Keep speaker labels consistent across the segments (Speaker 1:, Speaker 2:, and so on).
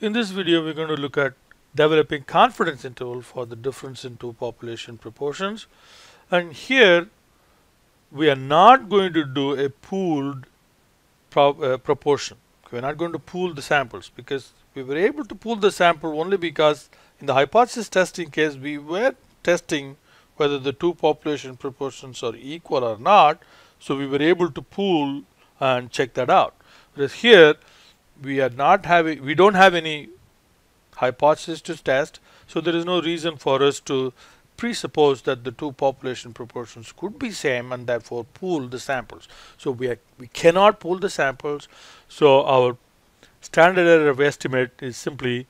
Speaker 1: In this video, we're going to look at developing confidence interval for the difference in two population proportions. And here, we are not going to do a pooled proportion. We're not going to pool the samples because we were able to pool the sample only because in the hypothesis testing case, we were testing whether the two population proportions are equal or not. So we were able to pool and check that out. Whereas here, we don't have any hypothesis to test, so there is no reason for us to presuppose that the two population proportions could be same and therefore pool the samples. So we cannot pool the samples, so our standard error of estimate is simply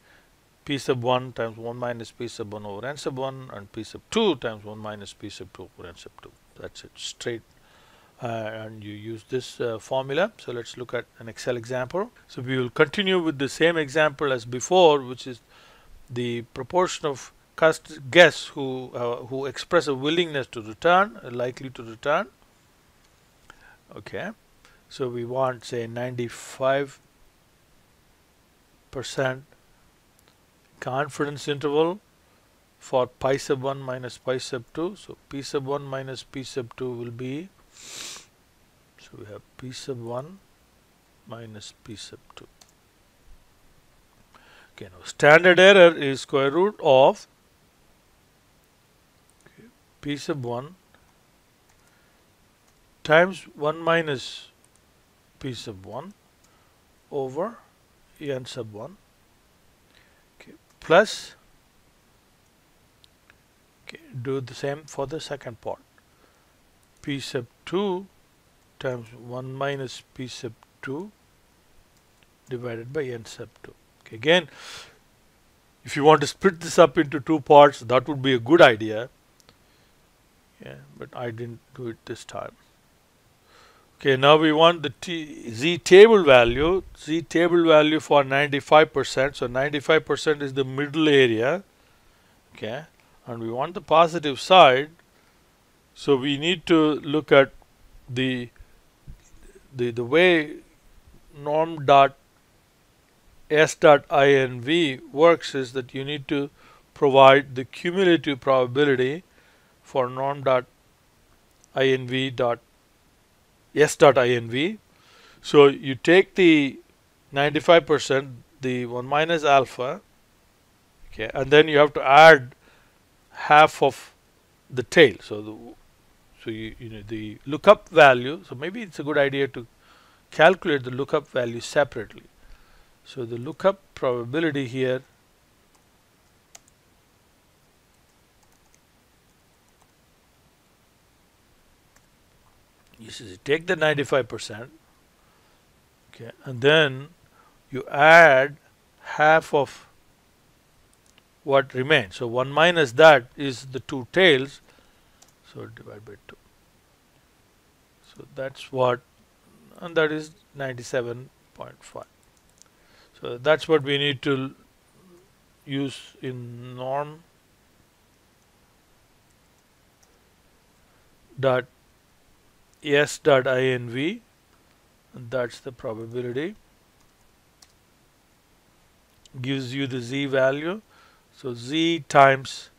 Speaker 1: p sub 1 times 1 minus p sub 1 over n sub 1 and p sub 2 times 1 minus p sub 2 over n sub 2. That's it, straight. And you use this formula. So let's look at an Excel example. So we will continue with the same example as before, which is the proportion of guests who express a willingness to return, likely to return. Okay, so we want say 95% confidence interval for pi sub 1 minus pi sub 2. So p sub 1 minus p sub 2 will be, so we have p sub 1 minus p sub 2. Okay, now standard error is square root of p sub 1 times 1 minus p sub 1 over n sub 1, okay, plus, okay, do the same for the second part, p sub 2 times 1 minus p sub 2 divided by n sub 2. Okay, again, if you want to split this up into two parts, that would be a good idea. Yeah, but I didn't do it this time. Okay, now we want the z table value. Z table value for 95%. So 95% is the middle area. Okay, and we want the positive side. So we need to look at the way norm dot s dot inv works is that you need to provide the cumulative probability for norm dot inv dot s dot inv. So you take the 95%, the 1 minus alpha, okay, and then you have to add half of the tail. So you know the lookup value. So maybe it's a good idea to calculate the lookup value separately. So the lookup probability here is you take the 95%, okay, and then you add half of what remains. So 1 minus that is the two tails, so divide by 2. So that's what, and that is 97.5. So that's what we need to use in norm dot s dot inv, and that's the probability, gives you the z value. So z times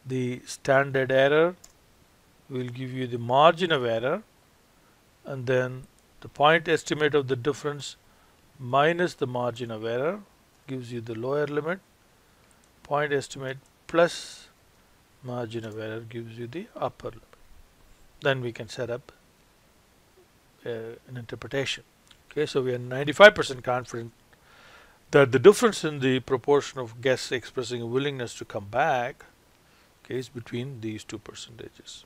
Speaker 1: the standard error will give you the margin of error, and then the point estimate of the difference minus the margin of error gives you the lower limit. Point estimate plus margin of error gives you the upper limit. Then we can set up an interpretation. Okay, so we are 95% confident that the difference in the proportion of guests expressing a willingness to come back, okay, is between these two percentages.